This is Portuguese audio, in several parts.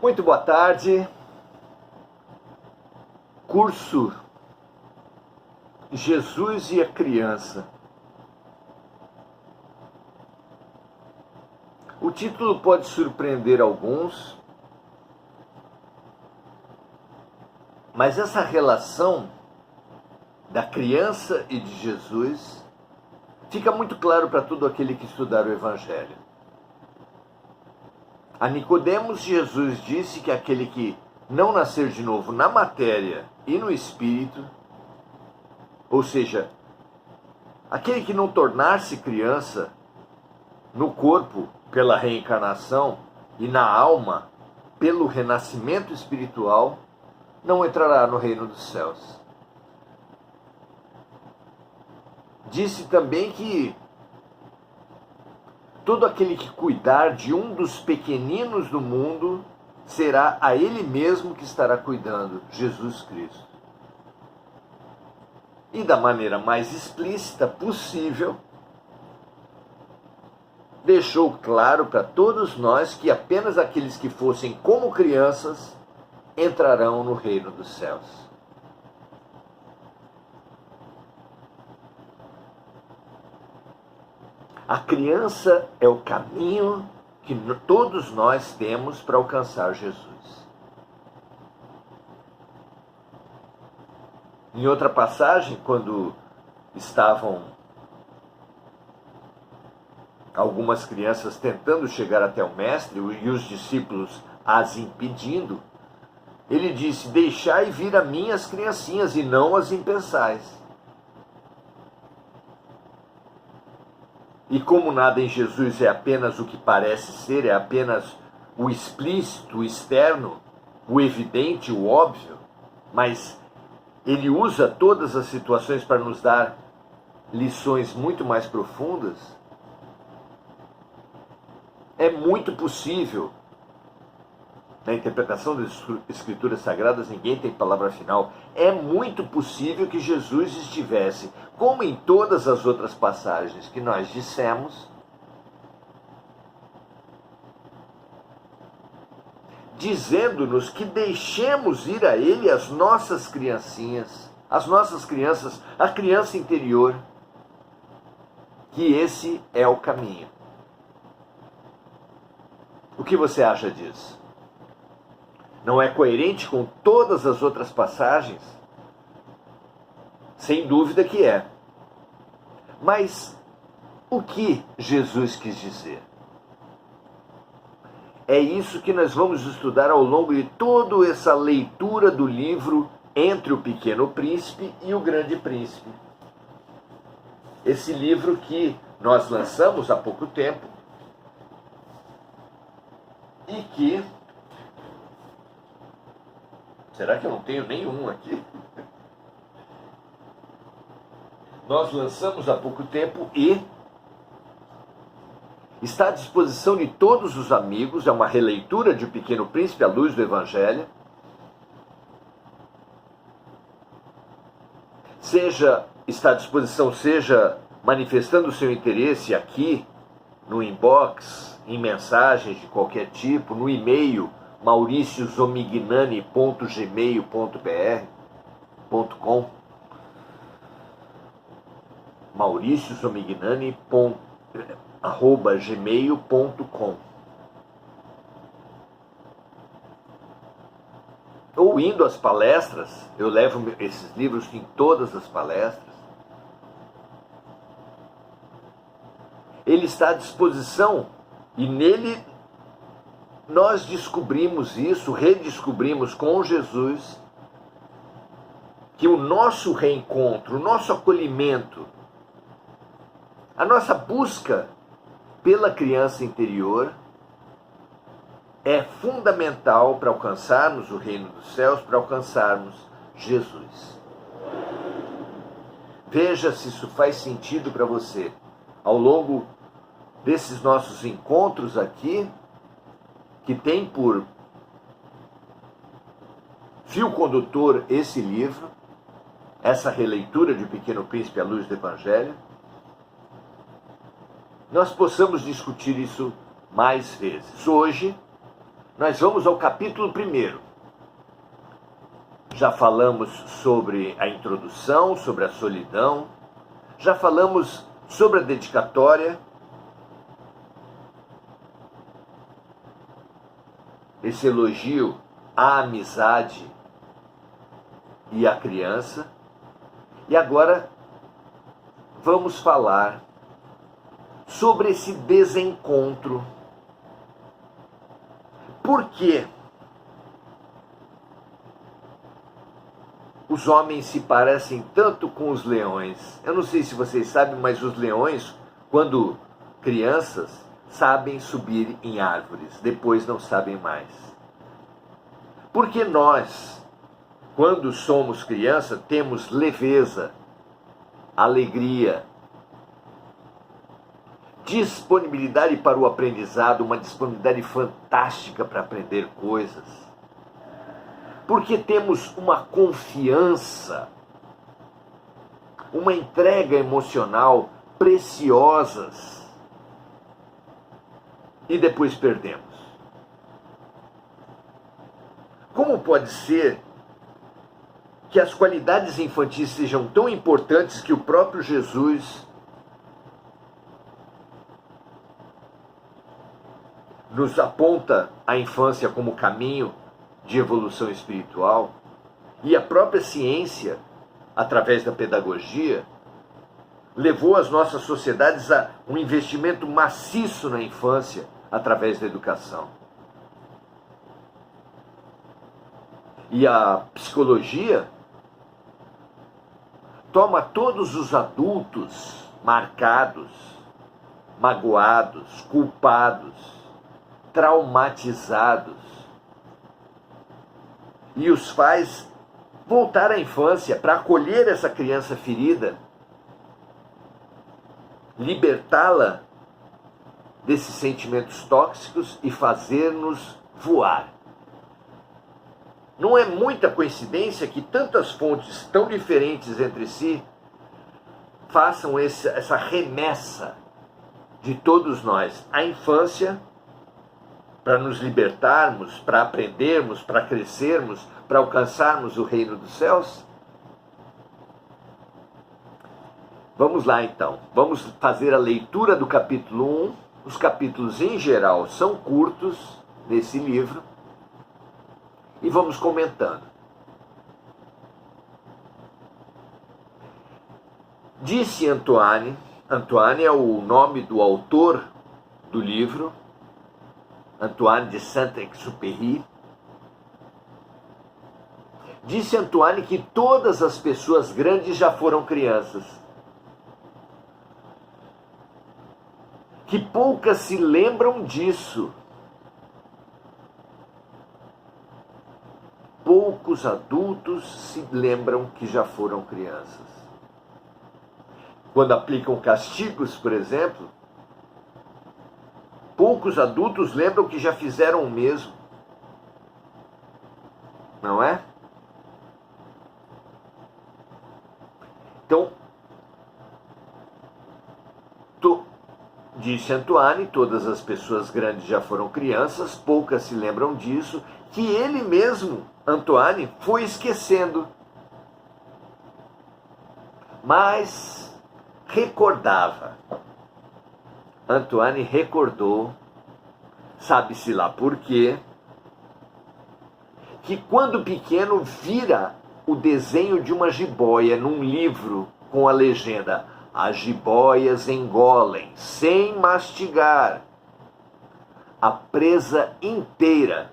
Muito boa tarde. Curso Jesus e a Criança. O título pode surpreender alguns, mas essa relação da criança e de Jesus fica muito claro para todo aquele que estudar o Evangelho. A Nicodemos, Jesus disse que aquele que não nascer de novo na matéria e no espírito, ou seja, aquele que não tornar-se criança no corpo pela reencarnação e na alma pelo renascimento espiritual, não entrará no reino dos céus. Disse também que todo aquele que cuidar de um dos pequeninos do mundo será a ele mesmo que estará cuidando, Jesus Cristo. E da maneira mais explícita possível, deixou claro para todos nós que apenas aqueles que fossem como crianças entrarão no reino dos céus. A criança é o caminho que todos nós temos para alcançar Jesus. Em outra passagem, quando estavam algumas crianças tentando chegar até o Mestre e os discípulos as impedindo, ele disse: deixai vir a mim as criancinhas e não as impeçais. E como nada em Jesus é apenas o que parece ser, é apenas o explícito, o externo, o evidente, o óbvio, mas ele usa todas as situações para nos dar lições muito mais profundas, é muito possível, na interpretação das Escrituras Sagradas, ninguém tem palavra final, é muito possível que Jesus estivesse, como em todas as outras passagens que nós dissemos, dizendo-nos que deixemos ir a Ele as nossas criancinhas, as nossas crianças, a criança interior, que esse é o caminho. O que você acha disso? Não é coerente com todas as outras passagens? Sem dúvida que é. Mas o que Jesus quis dizer? É isso que nós vamos estudar ao longo de toda essa leitura do livro Entre o Pequeno Príncipe e o Grande Príncipe. Esse livro que nós lançamos há pouco tempo e que... Será que eu não tenho nenhum aqui? Nós lançamos há pouco tempo e está à disposição de todos os amigos. É uma releitura de O Pequeno Príncipe à luz do Evangelho. Está à disposição, seja manifestando o seu interesse aqui no inbox, em mensagens de qualquer tipo, no e-mail mauriciozomignani.gmail.com mauriciozomignani@gmail.com, ou indo às palestras. Eu levo esses livros em todas as palestras. Ele está à disposição e nele nós descobrimos isso, redescobrimos com Jesus, que o nosso reencontro, o nosso acolhimento, a nossa busca pela criança interior é fundamental para alcançarmos o reino dos céus, para alcançarmos Jesus. Veja se isso faz sentido para você. Ao longo desses nossos encontros aqui, que tem por fio condutor esse livro, essa releitura de O Pequeno Príncipe à luz do Evangelho, nós possamos discutir isso mais vezes. Hoje, Nós vamos ao capítulo 1. Já falamos sobre a introdução, sobre a solidão, já falamos sobre a dedicatória, esse elogio à amizade e à criança, e agora vamos falar sobre esse desencontro. Por quê? Os homens se parecem tanto com os leões. Eu não sei se vocês sabem, mas os leões, quando crianças, sabem subir em árvores, depois não sabem mais. Porque nós, quando somos criança, temos leveza, alegria, disponibilidade para o aprendizado, uma disponibilidade fantástica para aprender coisas. Porque temos uma confiança, uma entrega emocional preciosas e depois perdemos. Como pode ser que as qualidades infantis sejam tão importantes que o próprio Jesus nos aponta a infância como caminho de evolução espiritual, e a própria ciência, através da pedagogia, levou as nossas sociedades a um investimento maciço na infância através da educação? E a psicologia toma todos os adultos marcados, magoados, culpados, traumatizados, e os faz voltar à infância para acolher essa criança ferida, libertá-la desses sentimentos tóxicos e fazer-nos voar. Não é muita coincidência que tantas fontes tão diferentes entre si façam essa remessa de todos nós à infância, para nos libertarmos, para aprendermos, para crescermos, para alcançarmos o reino dos céus? Vamos lá então, vamos fazer a leitura do capítulo 1. Os capítulos em geral são curtos nesse livro e vamos comentando. Disse Antoine é o nome do autor do livro, Antoine de Saint-Exupéry. Disse Antoine que todas as pessoas grandes já foram crianças, que poucas se lembram disso. Poucos adultos se lembram que já foram crianças. Quando aplicam castigos, por exemplo, poucos adultos lembram que já fizeram o mesmo. Não é? Então, disse Antoine, todas as pessoas grandes já foram crianças, poucas se lembram disso, que ele mesmo, Antoine, foi esquecendo. Mas recordava. Antoine recordou, sabe-se lá por quê, que quando pequeno vira o desenho de uma jiboia num livro com a legenda: as jiboias engolem, sem mastigar, a presa inteira.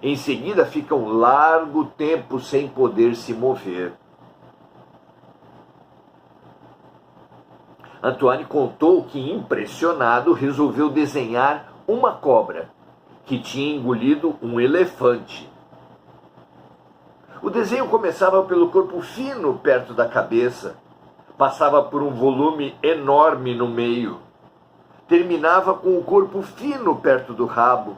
Em seguida fica um largo tempo sem poder se mover. Antoine contou que, impressionado, resolveu desenhar uma cobra que tinha engolido um elefante. O desenho começava pelo corpo fino perto da cabeça, passava por um volume enorme no meio, terminava com o corpo fino perto do rabo.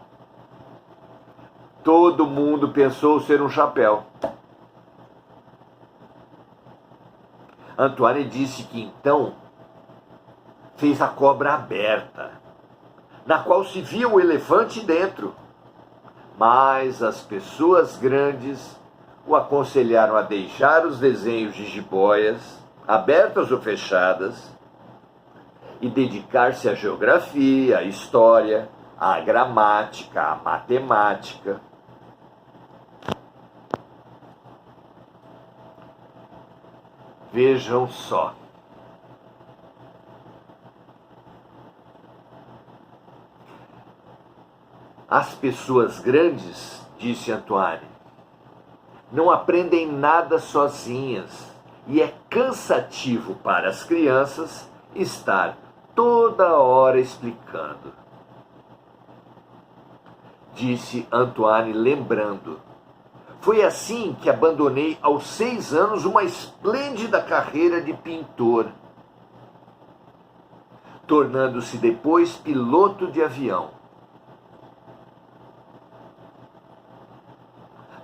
Todo mundo pensou ser um chapéu. Antoine disse que então fez a cobra aberta, na qual se via o elefante dentro. Mas as pessoas grandes o aconselharam a deixar os desenhos de jiboias, abertas ou fechadas, e dedicar-se à geografia, à história, à gramática, à matemática. Vejam só. As pessoas grandes, disse Antoine, não aprendem nada sozinhas e é cansativo para as crianças estar toda hora explicando. Disse Antoine, lembrando. Foi assim que abandonei aos 6 anos uma esplêndida carreira de pintor, tornando-se depois piloto de avião.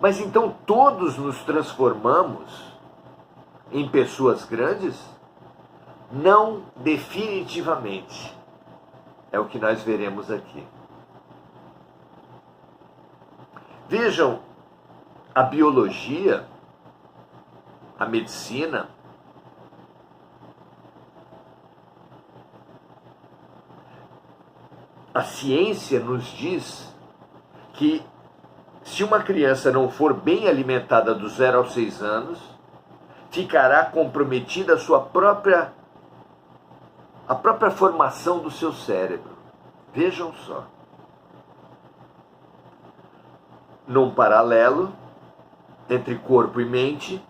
Mas então todos nos transformamos em pessoas grandes? Não definitivamente. É o que nós veremos aqui. Vejam, a biologia, a medicina, a ciência nos diz que se uma criança não for bem alimentada dos 0 aos 6 anos, ficará comprometida a própria formação do seu cérebro. Vejam só. Num paralelo entre corpo e mente,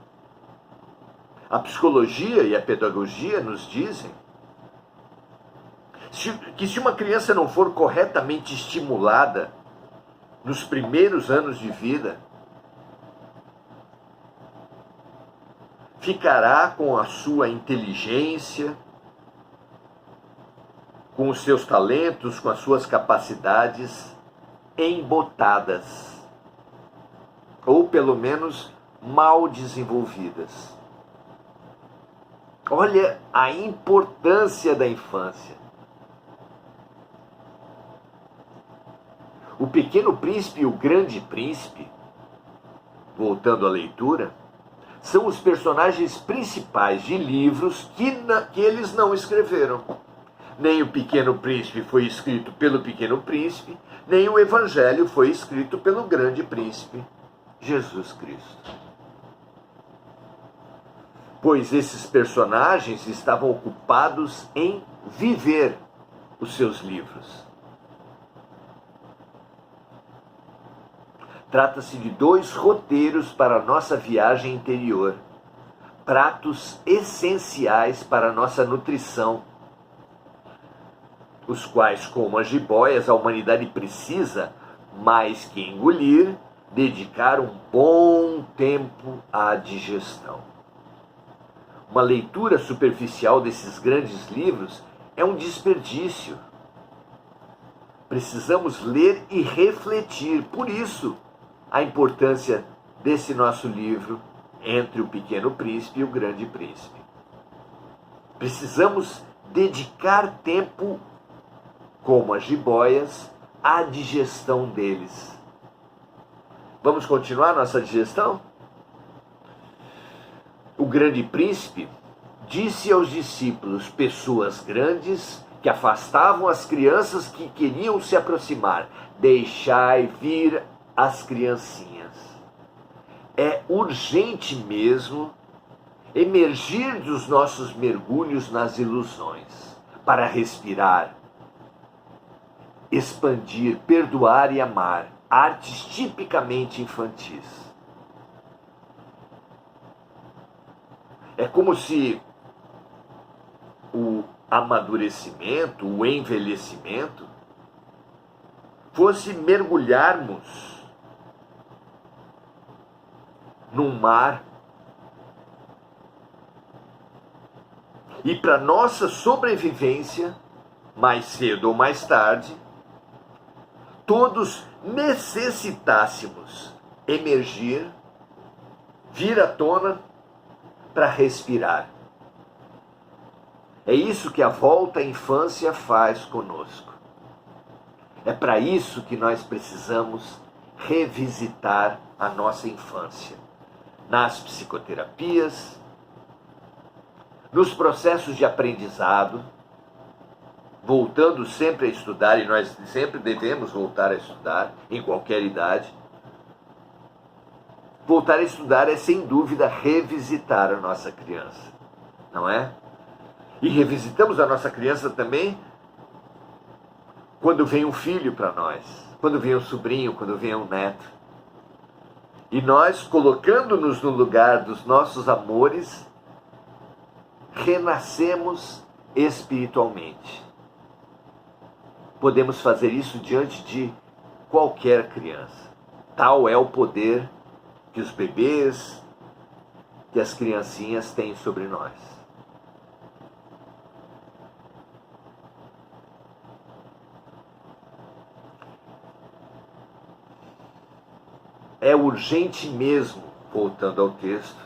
a psicologia e a pedagogia nos dizem que se uma criança não for corretamente estimulada nos primeiros anos de vida, ficará com a sua inteligência, com os seus talentos, com as suas capacidades embotadas, ou pelo menos mal desenvolvidas. Olha a importância da infância. O Pequeno Príncipe e o Grande Príncipe, voltando à leitura, são os personagens principais de livros que eles não escreveram. Nem o Pequeno Príncipe foi escrito pelo Pequeno Príncipe, nem o Evangelho foi escrito pelo Grande Príncipe, Jesus Cristo. Pois esses personagens estavam ocupados em viver os seus livros. Trata-se de 2 roteiros para a nossa viagem interior, pratos essenciais para a nossa nutrição, os quais, como as jiboias, a humanidade precisa, mais que engolir, dedicar um bom tempo à digestão. Uma leitura superficial desses grandes livros é um desperdício. Precisamos ler e refletir. Por isso, a importância desse nosso livro, Entre o Pequeno Príncipe e o Grande Príncipe. Precisamos dedicar tempo, como as jiboias, à digestão deles. Vamos continuar nossa digestão? O Grande Príncipe disse aos discípulos, pessoas grandes que afastavam as crianças que queriam se aproximar: deixai vir as criancinhas. É urgente mesmo emergir dos nossos mergulhos nas ilusões para respirar, expandir, perdoar e amar, artes tipicamente infantis. É como se o amadurecimento, o envelhecimento, fosse mergulharmos num mar e para nossa sobrevivência, mais cedo ou mais tarde, todos necessitássemos emergir, vir à tona para respirar. É isso que a volta à infância faz conosco. É para isso que nós precisamos revisitar a nossa infância. Nas psicoterapias, nos processos de aprendizado, voltando sempre a estudar, e nós sempre devemos voltar a estudar, em qualquer idade. Voltar a estudar é, sem dúvida, revisitar a nossa criança, não é? E revisitamos a nossa criança também quando vem um filho para nós, quando vem um sobrinho, quando vem um neto. E nós, colocando-nos no lugar dos nossos amores, renascemos espiritualmente. Podemos fazer isso diante de qualquer criança. Tal é o poder que os bebês, que as criancinhas têm sobre nós. É urgente mesmo, voltando ao texto,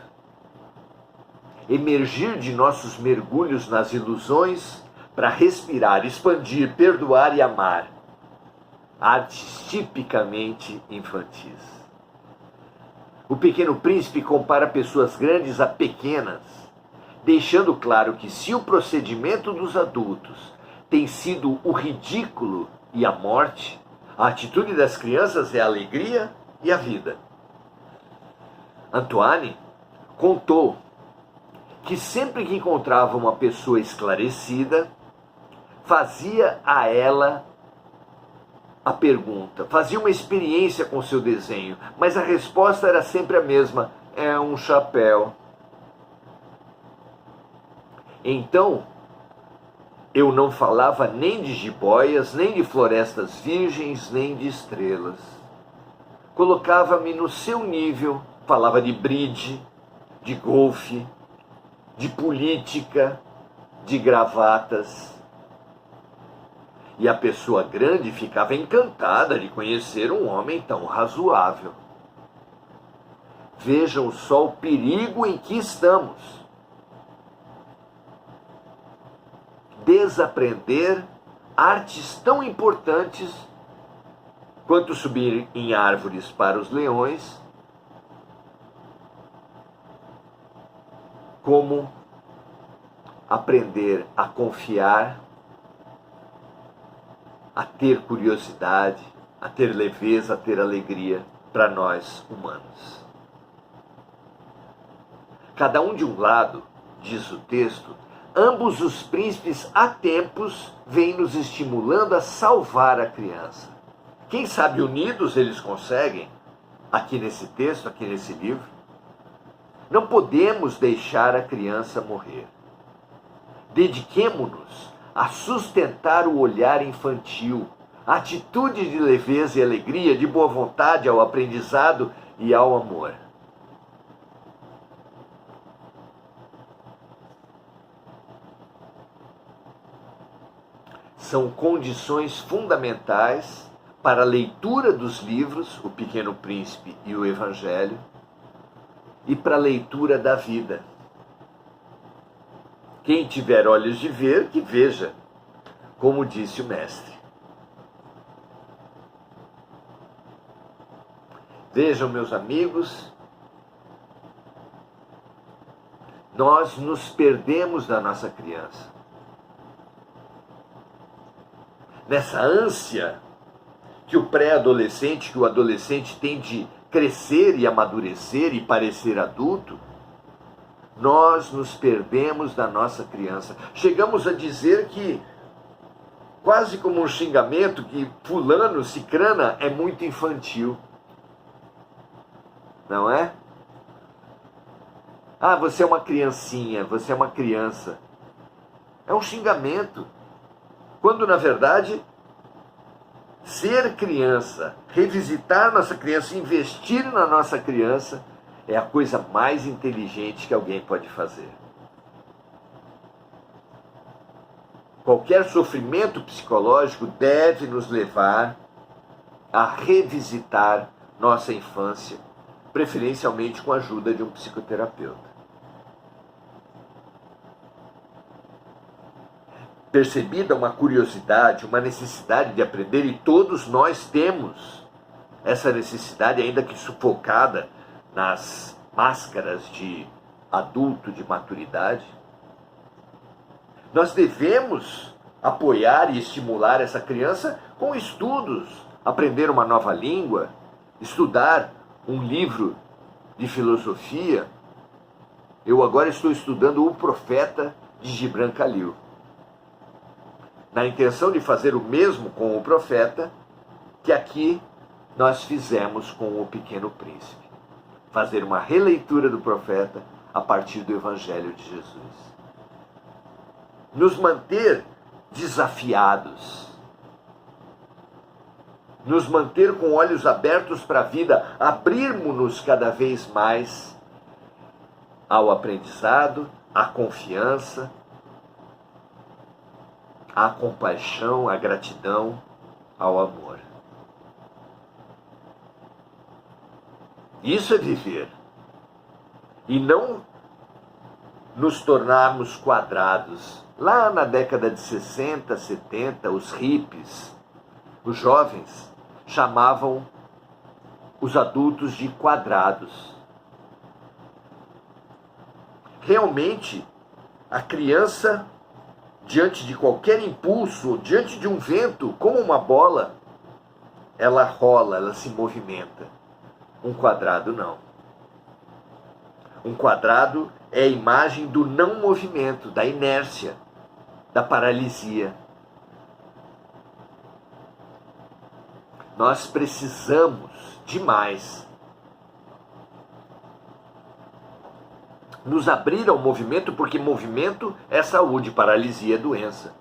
emergir de nossos mergulhos nas ilusões para respirar, expandir, perdoar e amar. Artes tipicamente infantis. O Pequeno Príncipe compara pessoas grandes a pequenas, deixando claro que se o procedimento dos adultos tem sido o ridículo e a morte, a atitude das crianças é a alegria e a vida. Antoine contou que sempre que encontrava uma pessoa esclarecida, fazia a ela a pergunta, fazia uma experiência com seu desenho, mas a resposta era sempre a mesma: é um chapéu. Então, eu não falava nem de jiboias, nem de florestas virgens, nem de estrelas. Colocava-me no seu nível, falava de bridge, de golfe, de política, de gravatas. E a pessoa grande ficava encantada de conhecer um homem tão razoável. Vejam só o perigo em que estamos. Desaprender artes tão importantes quanto subir em árvores para os leões, como aprender a confiar, a ter curiosidade, a ter leveza, a ter alegria para nós humanos. Cada um de um lado, diz o texto, ambos os príncipes há tempos vêm nos estimulando a salvar a criança. Quem sabe unidos eles conseguem, aqui nesse texto, aqui nesse livro. Não podemos deixar a criança morrer. Dediquemo-nos a sustentar o olhar infantil, a atitude de leveza e alegria, de boa vontade ao aprendizado e ao amor. São condições fundamentais para a leitura dos livros, O Pequeno Príncipe e o Evangelho, e para a leitura da vida. Quem tiver olhos de ver, que veja, como disse o mestre. Vejam, meus amigos, nós nos perdemos da nossa criança. Nessa ânsia que o pré-adolescente, que o adolescente tem de crescer e amadurecer e parecer adulto, nós nos perdemos da nossa criança. Chegamos a dizer que, quase como um xingamento, que fulano, cicrana é muito infantil. Não é? Ah, você é uma criancinha, você é uma criança. É um xingamento. Quando, na verdade, ser criança, revisitar nossa criança, investir na nossa criança, é a coisa mais inteligente que alguém pode fazer. Qualquer sofrimento psicológico deve nos levar a revisitar nossa infância, preferencialmente com a ajuda de um psicoterapeuta. percebida uma curiosidade, uma necessidade de aprender, e todos nós temos essa necessidade, ainda que sufocada nas máscaras de adulto, de maturidade. Nós devemos apoiar e estimular essa criança com estudos, aprender uma nova língua, estudar um livro de filosofia. Eu agora estou estudando O Profeta de Gibran Khalil, na intenção de fazer o mesmo com o profeta que aqui nós fizemos com o Pequeno Príncipe. Fazer uma releitura do profeta a partir do Evangelho de Jesus. Nos manter desafiados. Nos manter com olhos abertos para a vida. Abrirmos-nos cada vez mais ao aprendizado, à confiança, à compaixão, à gratidão, ao amor. Isso é viver. E não nos tornarmos quadrados. Lá na década de 60, 70, os hippies, os jovens, chamavam os adultos de quadrados. Realmente, a criança, diante de qualquer impulso, diante de um vento, como uma bola, ela rola, ela se movimenta. Um quadrado não. Um quadrado é a imagem do não movimento, da inércia, da paralisia. Nós precisamos demais nos abrir ao movimento, porque movimento é saúde, paralisia é doença.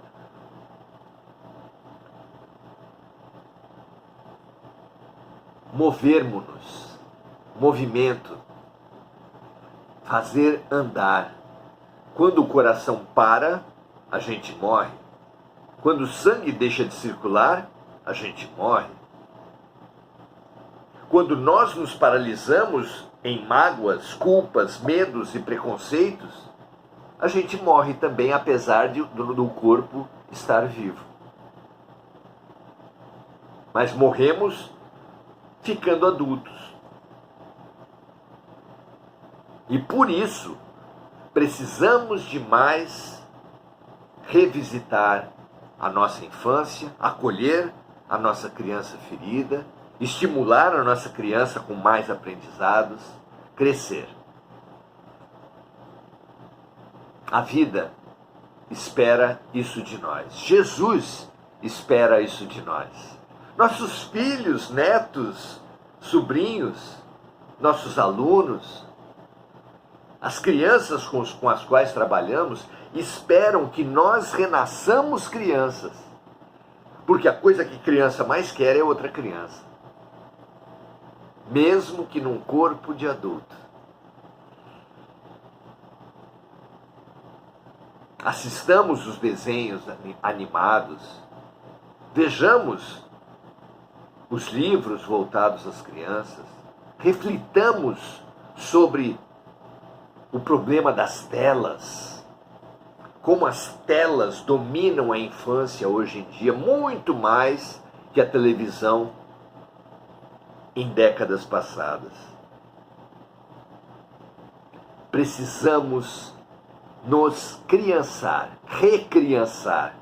Movermos-nos, movimento, fazer andar. Quando o coração para, a gente morre. Quando o sangue deixa de circular, a gente morre. Quando nós nos paralisamos em mágoas, culpas, medos e preconceitos, a gente morre também, apesar do corpo estar vivo. Mas morremos ficando adultos. E por isso, precisamos demais revisitar a nossa infância, acolher a nossa criança ferida, estimular a nossa criança com mais aprendizados, crescer. A vida espera isso de nós. Jesus espera isso de nós. Nossos filhos, netos, sobrinhos, nossos alunos, as crianças com as quais trabalhamos, esperam que nós renasçamos crianças. Porque a coisa que criança mais quer é outra criança. Mesmo que num corpo de adulto. Assistamos os desenhos animados. Vejamos os livros voltados às crianças. Reflitamos sobre o problema das telas. Como as telas dominam a infância hoje em dia, muito mais que a televisão em décadas passadas. Precisamos nos criançar, recriançar.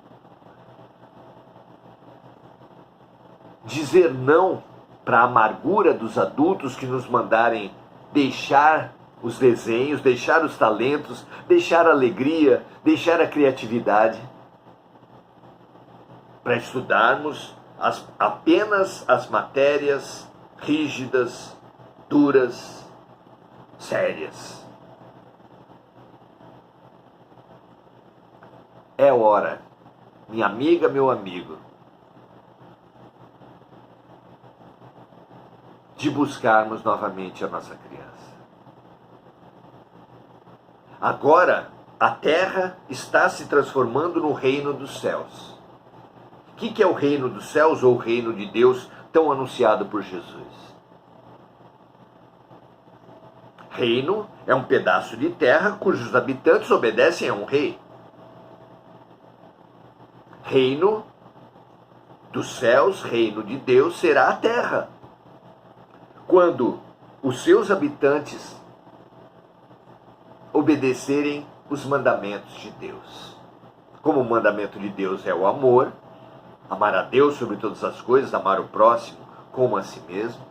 Dizer não para a amargura dos adultos que nos mandarem deixar os desenhos, deixar os talentos, deixar a alegria, deixar a criatividade, para estudarmos apenas as matérias rígidas, duras, sérias. É hora, minha amiga, meu amigo, de buscarmos novamente a nossa criança. Agora, a terra está se transformando no reino dos céus. O que é o reino dos céus ou o reino de Deus tão anunciado por Jesus? Reino é um pedaço de terra cujos habitantes obedecem a um rei. reino dos céus, reino de Deus, será a terra. Quando os seus habitantes obedecerem os mandamentos de Deus. Como o mandamento de Deus é o amor, amar a Deus sobre todas as coisas, amar o próximo como a si mesmo,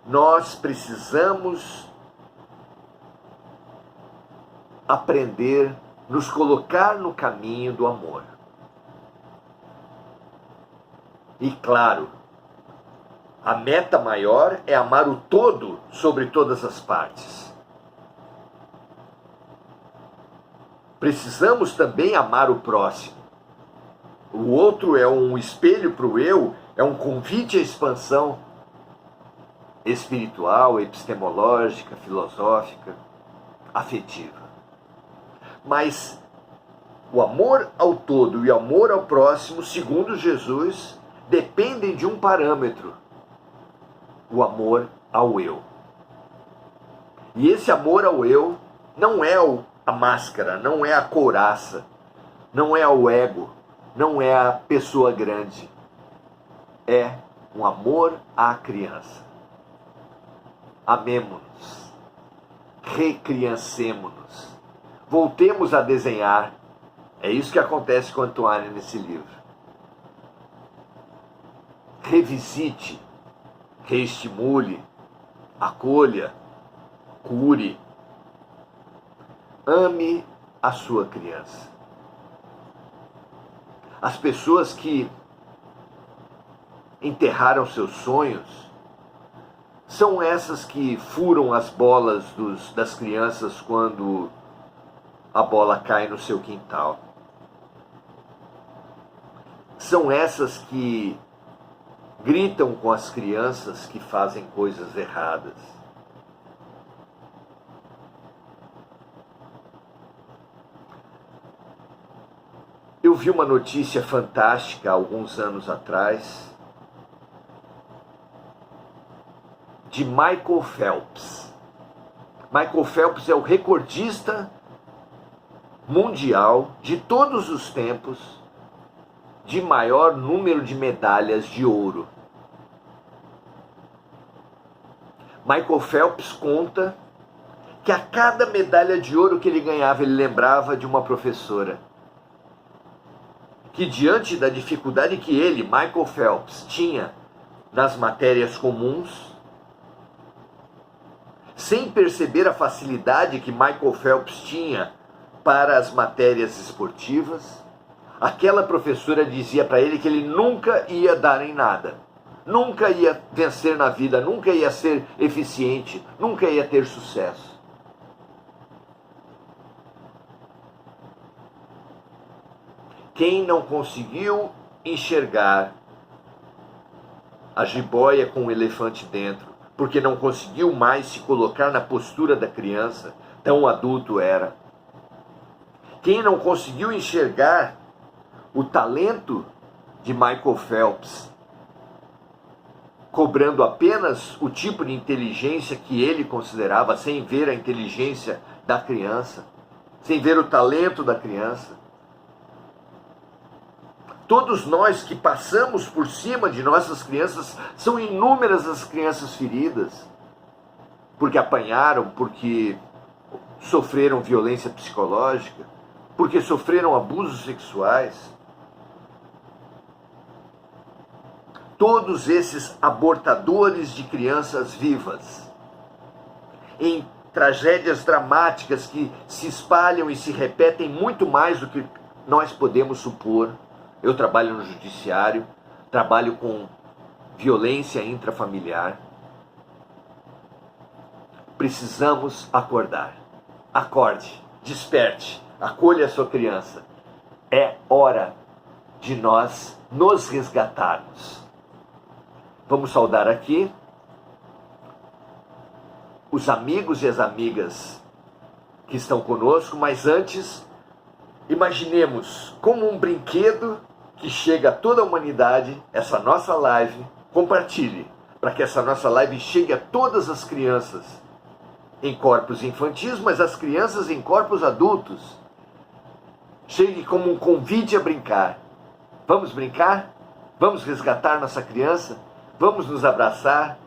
nós precisamos aprender, nos colocar no caminho do amor. E claro, a meta maior é amar o todo sobre todas as partes. Precisamos também amar o próximo. O outro é um espelho para o eu, é um convite à expansão espiritual, epistemológica, filosófica, afetiva. Mas o amor ao todo e o amor ao próximo, segundo Jesus, dependem de um parâmetro: o amor ao eu. E esse amor ao eu não é a máscara, não é a couraça, não é o ego, não é a pessoa grande. É um amor à criança. Amemo-nos, recriancemo-nos, voltemos a desenhar. É isso que acontece com Antoine nesse livro. Revisite, reestimule, acolha, cure. Ame a sua criança. As pessoas que enterraram seus sonhos são essas que furam as bolas das crianças quando a bola cai no seu quintal. São essas que gritam com as crianças que fazem coisas erradas. Eu vi uma notícia fantástica há alguns anos atrás de Michael Phelps. Michael Phelps é o recordista mundial de todos os tempos de maior número de medalhas de ouro. Michael Phelps conta que a cada medalha de ouro que ele ganhava, ele lembrava de uma professora. Que diante da dificuldade que ele, Michael Phelps, tinha nas matérias comuns, sem perceber a facilidade que Michael Phelps tinha para as matérias esportivas, aquela professora dizia para ele que ele nunca ia dar em nada, nunca ia vencer na vida, nunca ia ser eficiente, nunca ia ter sucesso. Quem não conseguiu enxergar a jiboia com o elefante dentro, porque não conseguiu mais se colocar na postura da criança, tão adulto era. Quem não conseguiu enxergar o talento de Michael Phelps, cobrando apenas o tipo de inteligência que ele considerava, sem ver a inteligência da criança, sem ver o talento da criança. Todos nós que passamos por cima de nossas crianças, são inúmeras as crianças feridas, porque apanharam, porque sofreram violência psicológica, porque sofreram abusos sexuais. Todos esses abortadores de crianças vivas, em tragédias dramáticas que se espalham e se repetem muito mais do que nós podemos supor. Eu trabalho no judiciário, trabalho com violência intrafamiliar. Precisamos acordar. Acorde, desperte, acolha a sua criança. É hora de nós nos resgatarmos. Vamos saudar aqui os amigos e as amigas que estão conosco, mas antes, imaginemos como um brinquedo que chega a toda a humanidade, essa nossa live. Compartilhe, para que essa nossa live chegue a todas as crianças em corpos infantis, mas as crianças em corpos adultos. chegue como um convite a brincar. Vamos brincar? Vamos resgatar nossa criança? Vamos nos abraçar?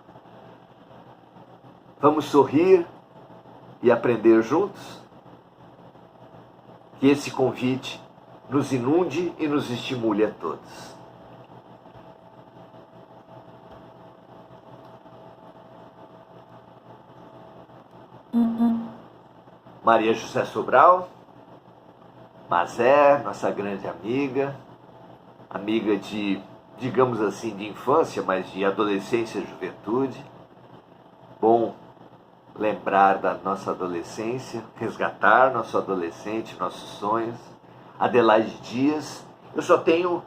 Vamos sorrir e aprender juntos? Que esse convite nos inunde e nos estimule a todos. Maria José Sobral, Mazé, nossa grande amiga de, digamos assim, de infância, mas de adolescência e juventude. Bom lembrar da nossa adolescência, resgatar nosso adolescente, nossos sonhos. Adelaide Dias, eu só tenho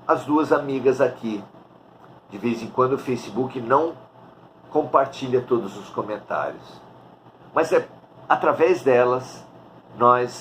as duas amigas aqui. De vez em quando o Facebook não compartilha todos os comentários. Mas é através delas nós